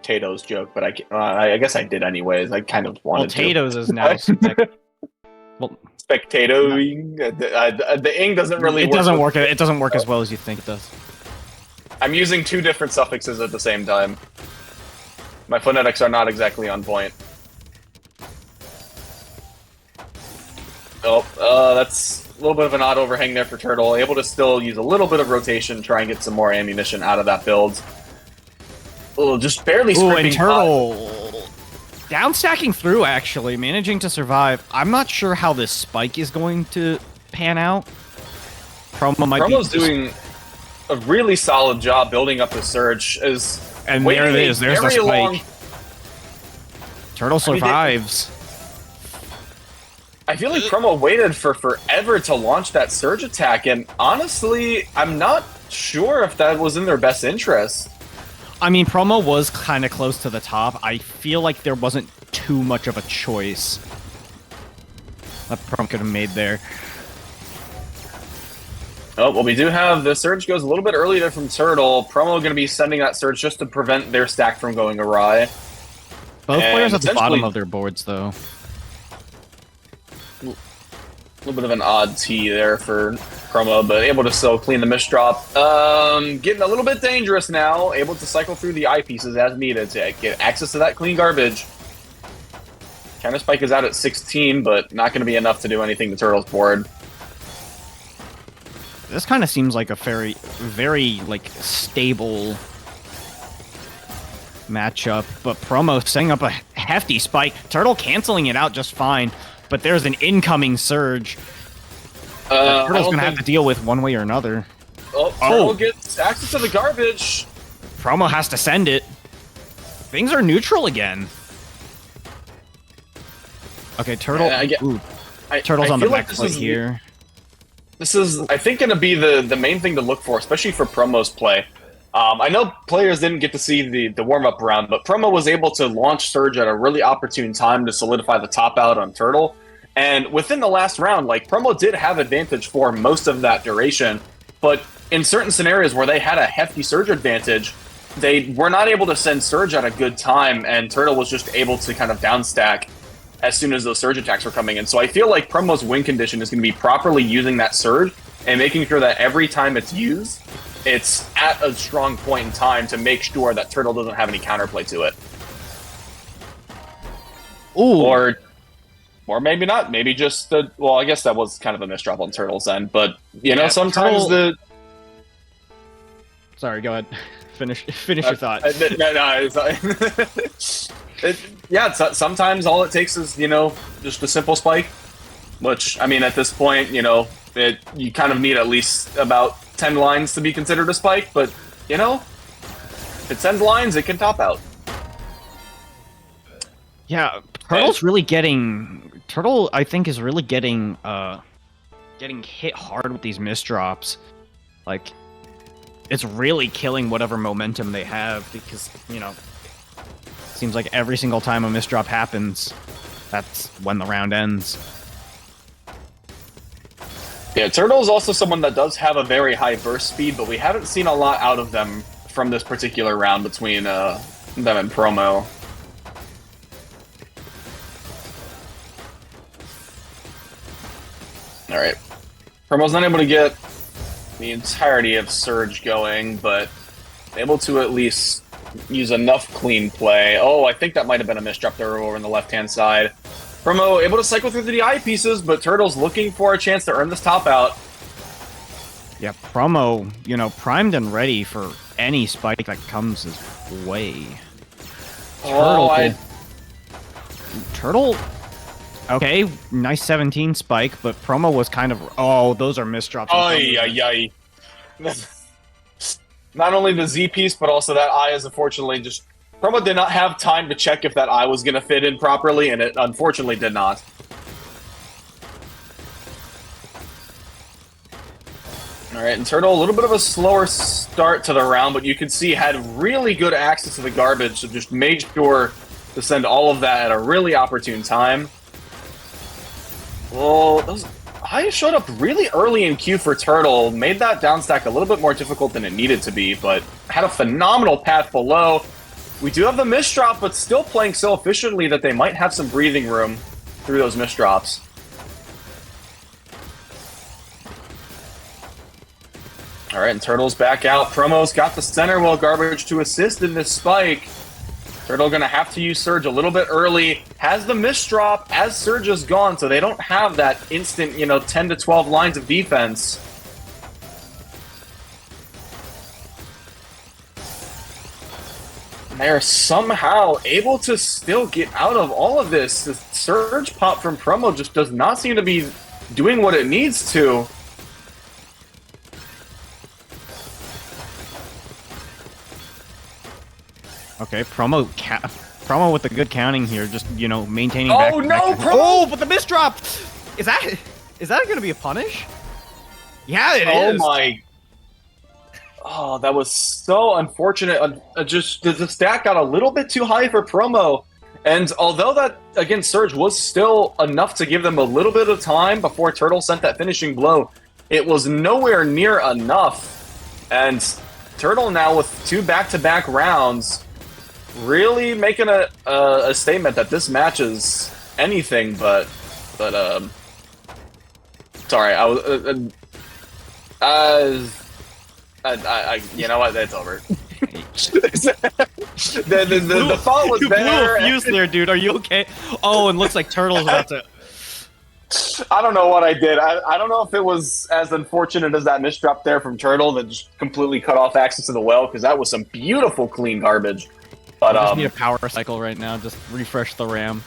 Spectatoes joke, but I guess I did anyways. I kind of wanted to. Potatoes is now well, Spectatoing. The ing doesn't really. It doesn't work. It doesn't work as well as you think it does. I'm using two different suffixes at the same time. My phonetics are not exactly on point. Oh, that's a little bit of an odd overhang there for Turtle. Able to still use a little bit of rotation, try and get some more ammunition out of that build. Oh, just barely scraping. And Turtle down stacking through, actually, managing to survive. I'm not sure how this spike is going to pan out. Promo's doing a really solid job building up the surge. And there it is. There's the spike. Turtle survives. I feel like Promo waited for forever to launch that surge attack, and honestly, I'm not sure if that was in their best interest. I mean, Promo was kind of close to the top. I feel like there wasn't too much of a choice that Promo could have made there. Oh, well, we do have the surge goes a little bit early there from Turtle. Promo going to be sending that surge just to prevent their stack from going awry. Both players at the bottom of their boards, though. A little bit of an odd T there for Promo, but able to still clean the misdrop. Getting a little bit dangerous now. Able to cycle through the eyepieces as needed to get access to that clean garbage. Counter Spike is out at 16, but not going to be enough to do anything to Turtle's board. This kind of seems like a very like stable matchup, but Promo setting up a hefty spike. Turtle canceling it out just fine, but there's an incoming surge. Turtle's gonna have to deal with one way or another. Oh, Turtle gets access to the garbage. Promo has to send it. Things are neutral again. Okay, Turtle. Turtle's on the back foot here. This is, I think, going to be the main thing to look for, especially for Promo's play. I know players didn't get to see the warm-up round, but Promo was able to launch Surge at a really opportune time to solidify the top out on Turtle. And within the last round, like, Promo did have advantage for most of that duration, but in certain scenarios where they had a hefty Surge advantage, they were not able to send Surge at a good time, and Turtle was just able to kind of downstack as soon as those Surge attacks were coming in. So I feel like Promo's win condition is going to be properly using that Surge and making sure that every time it's used, it's at a strong point in time to make sure that Turtle doesn't have any counterplay to it. Ooh. Or maybe not. Maybe just the... Well, I guess that was kind of a misdrop on Turtle's end, but, you know, sometimes the... Sorry, go ahead. Finish your thought. Sometimes all it takes is, you know, just a simple spike, which, I mean, at this point, you know, you kind of need at least about 10 lines to be considered a spike, but, you know, if it sends lines, it can top out. Yeah, Turtle's really getting... Turtle, I think, is really getting hit hard with these misdrops. Like, it's really killing whatever momentum they have, because, you know, seems like every single time a misdrop happens, that's when the round ends. Yeah, Turtle is also someone that does have a very high burst speed, but we haven't seen a lot out of them from this particular round between them and Promo. Alright. Promo's not able to get the entirety of Surge going, but able to at least use enough clean play. Oh, I think that might have been a misdrop there over on the left-hand side. Promo able to cycle through the DI pieces, but Turtle's looking for a chance to earn this top out. Yeah, Promo, you know, primed and ready for any spike that comes his way. Turtle, okay, nice 17 spike, but Promo was kind of... Oh, those are misdrops. Ay. Not only the Z piece, but also that eye is unfortunately just... Promo did not have time to check if that eye was going to fit in properly, and it unfortunately did not. Alright, and Turtle, a little bit of a slower start to the round, but you can see had really good access to the garbage, so just made sure to send all of that at a really opportune time. Well, those eyes showed up really early in queue for Turtle, made that downstack a little bit more difficult than it needed to be, but had a phenomenal path below. We do have the misdrop, but still playing so efficiently that they might have some breathing room through those misdrops. All right, and Turtle's back out. Promo's got the center while Garbage to assist in this spike. Turtle gonna have to use Surge a little bit early. Has the misdrop as Surge is gone, so they don't have that instant, 10 to 12 lines of defense. They're somehow able to still get out of all of this. The Surge pop from Promo just does not seem to be doing what it needs to. Okay, Promo with the good counting here, just, maintaining Oh, back. no, Promo! Oh, but the misdrop! Is that going to be a punish? Yeah, it is. Oh, my... Oh, that was so unfortunate. Just the stack got a little bit too high for Promo. And although that, again, Surge was still enough to give them a little bit of time before Turtle sent that finishing blow, it was nowhere near enough. And Turtle now with 2 back-to-back rounds, really making a statement that this match is anything but sorry, you know what? It's over. the fault was there. You blew a fuse there, dude. Are you okay? Oh, and looks like Turtle's about to. I don't know what I did. I don't know if it was as unfortunate as that misdrop there from Turtle that just completely cut off access to the well, because that was some beautiful clean garbage. But I just need a power cycle right now. Just refresh the RAM.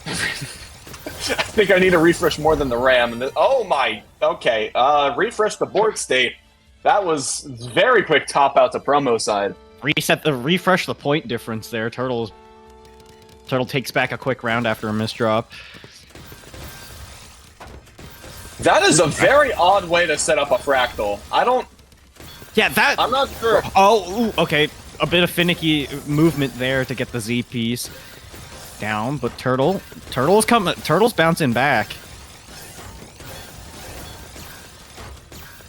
I think I need to refresh more than the RAM. Oh my. Okay. Refresh the board state. That was very quick top out to Promo side. Refresh the point difference there. Turtle takes back a quick round after a misdrop. That is a very odd way to set up a fractal. I'm not sure. Oh, ooh, okay. A bit of finicky movement there to get the Z piece down, but Turtle's bouncing back.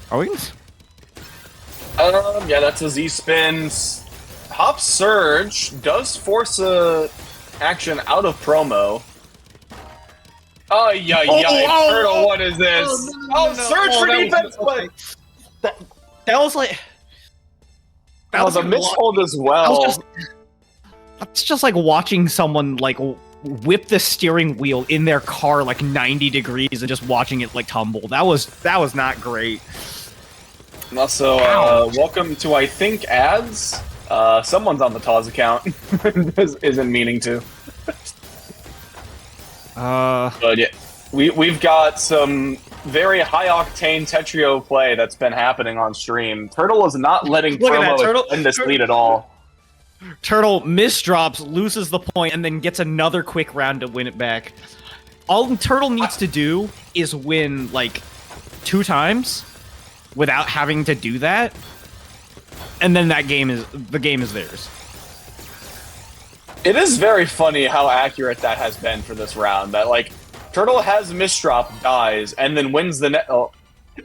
Are we? Yeah, that's a Z spins. Hop Surge does force a action out of Promo. Oh, yeah, Turtle, what is this? Surge for defense play! That was like... That was a mishold as well. That's just like watching someone like whip the steering wheel in their car like 90 degrees and just watching it like tumble. That was not great. And also, welcome to I think ads. Someone's on the Taz account isn't meaning to. But yeah, we've got some very high-octane Tetrio play that's been happening on stream. Turtle is not letting Promo in this lead at all. Turtle misdrops, loses the point, and then gets another quick round to win it back. All Turtle needs to do is win, like, 2 times without having to do that, and then the game is theirs. It is very funny how accurate that has been for this round. That, like, Turtle has misdrop, dies, and then wins the net.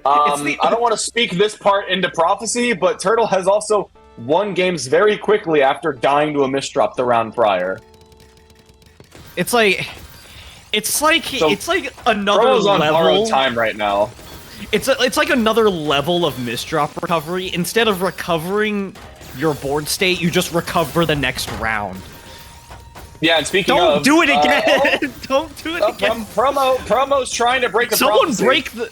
I don't want to speak this part into prophecy, but Turtle has also won games very quickly after dying to a misdrop the round prior. It's like another Turtle's on level. borrowed time right now. It's like another level of misdrop recovery. Instead of recovering your board state, you just recover the next round. Yeah, and speaking Don't of... do it again! Don't do it again! Promo's trying to break the prophecy.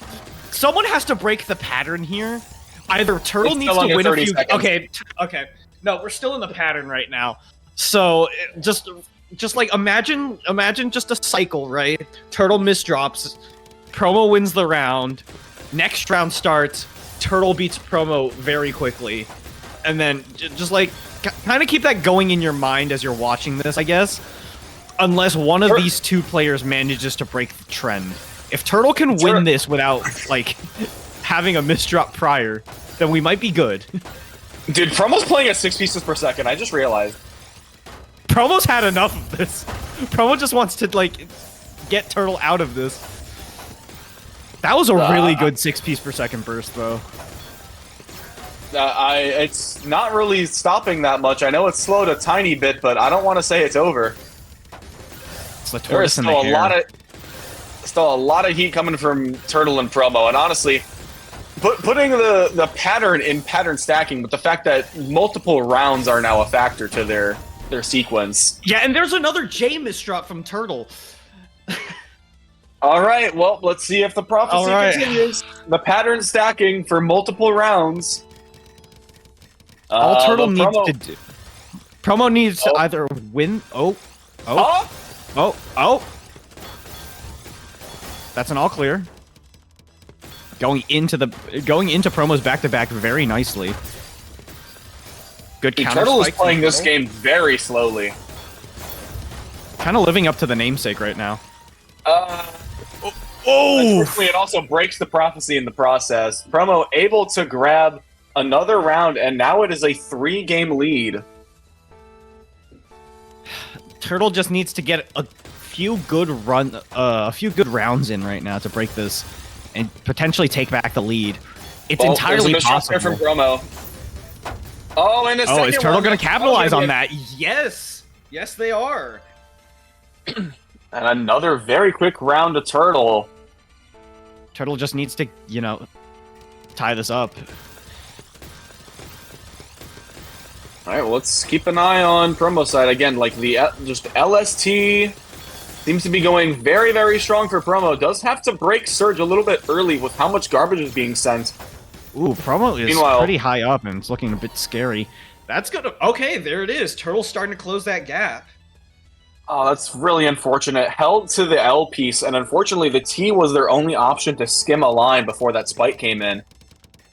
Someone has to break the pattern here. Either Turtle needs to win a few... Seconds. Okay. No, we're still in the pattern right now. So, just like, imagine just a cycle, right? Turtle misdrops, Promo wins the round, next round starts, Turtle beats Promo very quickly, and then just like... kind of keep that going in your mind as you're watching this, I guess. Unless one of these 2 players manages to break the trend. If Turtle can win this without, like, having a misdrop prior, then we might be good. Dude, Promo's playing at 6 pieces per second, I just realized. Promo's had enough of this. Promo just wants to, like, get Turtle out of this. That was a really good 6 piece per second burst, though. It's not really stopping that much. I know it's slowed a tiny bit, but I don't want to say it's over. It's the There is tortoise in the hair. still a lot of heat coming from Turtle and Promo, and honestly, putting the pattern in pattern stacking, but the fact that multiple rounds are now a factor to their sequence. Yeah, and there's another J misdrop from Turtle. All right, well, let's see if the prophecy continues. The pattern stacking for multiple rounds. All Turtle needs to do. Promo needs to either win. Oh. That's an all clear. Going into Promo's back-to-back very nicely. Good counter. Turtle is playing this game very slowly. Kind of living up to the namesake right now. Unfortunately, it also breaks the prophecy in the process. Promo able to grab another round, and now it is a 3-game lead. Turtle just needs to get a few good rounds in right now to break this and potentially take back the lead. It's entirely possible. From Promo. Oh, and is Turtle going to capitalize on that? Yes, yes, they are. And another very quick round to Turtle. Turtle just needs to, tie this up. All right, well, let's keep an eye on Promo side again. Like just LST seems to be going very, very strong for Promo. Does have to break Surge a little bit early with how much garbage is being sent. Ooh, Promo is pretty high up and it's looking a bit scary. That's gonna okay. There it is. Turtle's starting to close that gap. Oh, that's really unfortunate. Held to the L piece, and unfortunately, the T was their only option to skim a line before that spike came in.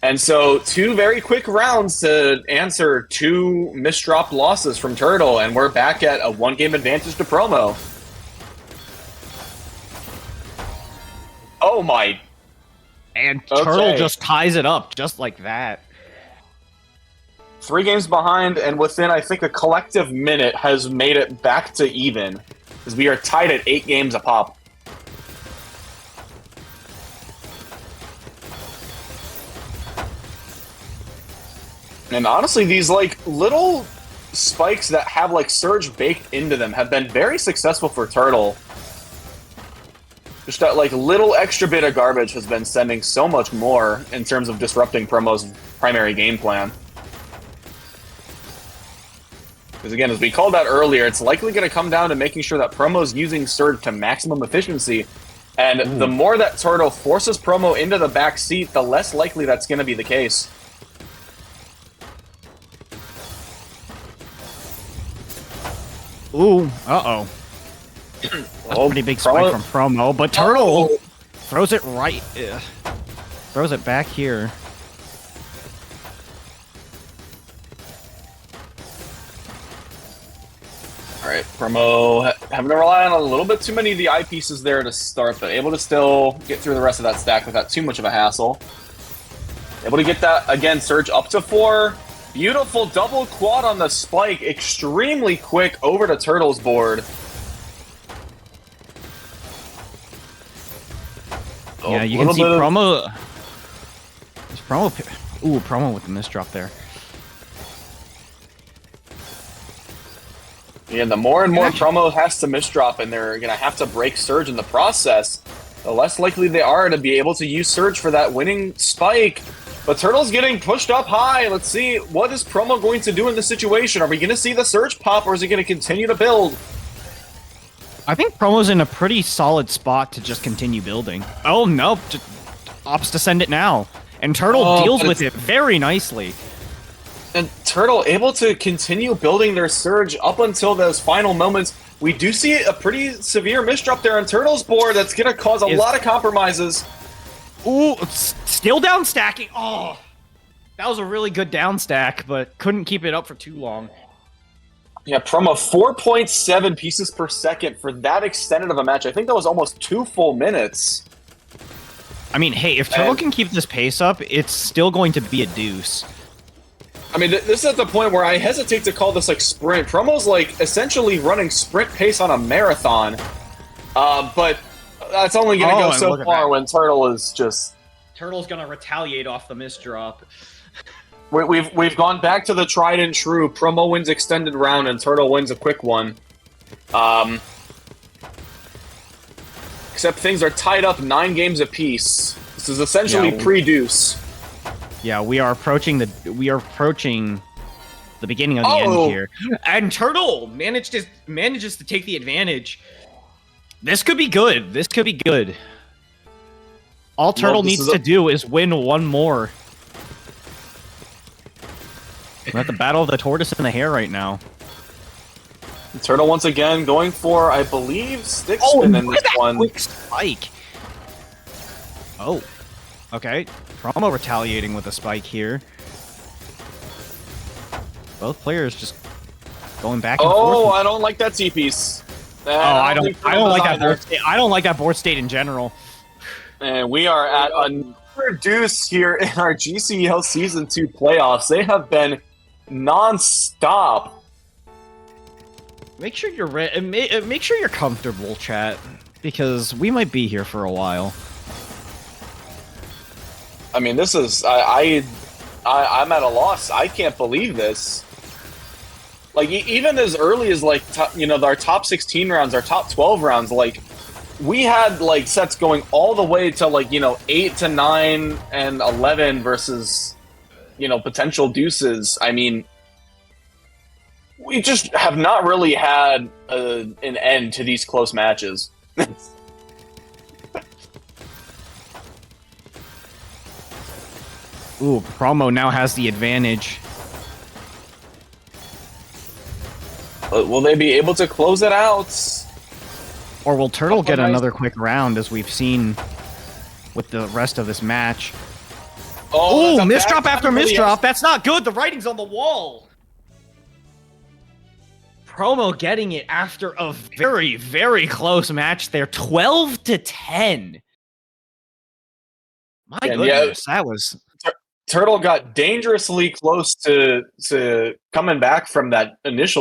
And so, 2 very quick rounds to answer 2 misdropped losses from Turtle, and we're back at a 1-game advantage to Promo. Oh my. And Turtle just ties it up, just like that. 3 games behind, and within, I think, a collective minute has made it back to even, as we are tied at 8 games apop. And honestly, these, little spikes that have, Surge baked into them have been very successful for Turtle. Just that, little extra bit of garbage has been sending so much more in terms of disrupting Promo's primary game plan. Because again, as we called out earlier, it's likely going to come down to making sure that Promo's using Surge to maximum efficiency. And the more that Turtle forces Promo into the back seat, the less likely that's going to be the case. Ooh, uh-oh. That's a pretty big spike from Promo, but Turtle throws it right... throws it back here. Alright, Promo having to rely on a little bit too many of the eyepieces there to start, but able to still get through the rest of that stack without too much of a hassle. Able to get that, again, Surge up to 4. Beautiful double quad on the spike, extremely quick over to Turtle's board. Yeah, you can see Promo... Ooh, Promo with the misdrop there. Yeah, the more and more Promo has to misdrop, and they're going to have to break Surge in the process, the less likely they are to be able to use Surge for that winning spike. But Turtle's getting pushed up high. Let's see, what is Promo going to do in this situation? Are we going to see the Surge pop, or is he going to continue to build? I think Promo's in a pretty solid spot to just continue building. Oh, nope. Just opts to send it now. And Turtle deals with it very nicely. And Turtle able to continue building their Surge up until those final moments. We do see a pretty severe misdrop there on Turtle's board that's going to cause a lot of compromises. Ooh, still down stacking. Oh, that was a really good down stack, but couldn't keep it up for too long. Yeah, Promo 4.7 pieces per second for that extended of a match. I think that was almost 2 full minutes. I mean, hey, if Turtle can keep this pace up, it's still going to be a deuce. I mean, this is at the point where I hesitate to call this sprint. Promo's essentially running sprint pace on a marathon. But that's only going to go so far when Turtle is just... Turtle's going to retaliate off the misdrop. We've gone back to the tried and true. Promo wins extended round and Turtle wins a quick one. Except things are tied up 9 games apiece. This is essentially pre-deuce. Yeah, we are approaching the beginning of the end here. And Turtle manages to take the advantage. This could be good. This could be good. All Turtle needs to do is win one more. We're at the battle of the tortoise and the hare right now. Turtle once again going for, I believe, stick spin in this one. Quick spike. Oh, okay. Promo retaliating with a spike here. Both players just going back and forth. Oh, I don't like that T piece. I don't like that board state. I don't like that board state in general. And we are at another deuce here in our GCL Season 2 playoffs. They have been non-stop. Make sure you're make sure you're comfortable, chat, because we might be here for a while. I mean, this is I'm at a loss. I can't believe this. Like even as early as like our top 16 rounds, our top 12 rounds, like we had like sets going all the way to like 8 to 9 and 11 versus potential deuces. I mean, we just have not really had an end to these close matches. Ooh, Promo now has the advantage. But will they be able to close it out? Or will Turtle get another quick round, as we've seen with the rest of this match? Oh, misdrop after misdrop. That's not good. The writing's on the wall. Promo getting it after a very, very close match there. 12 to 10. My goodness, that was... Turtle got dangerously close to coming back from that initial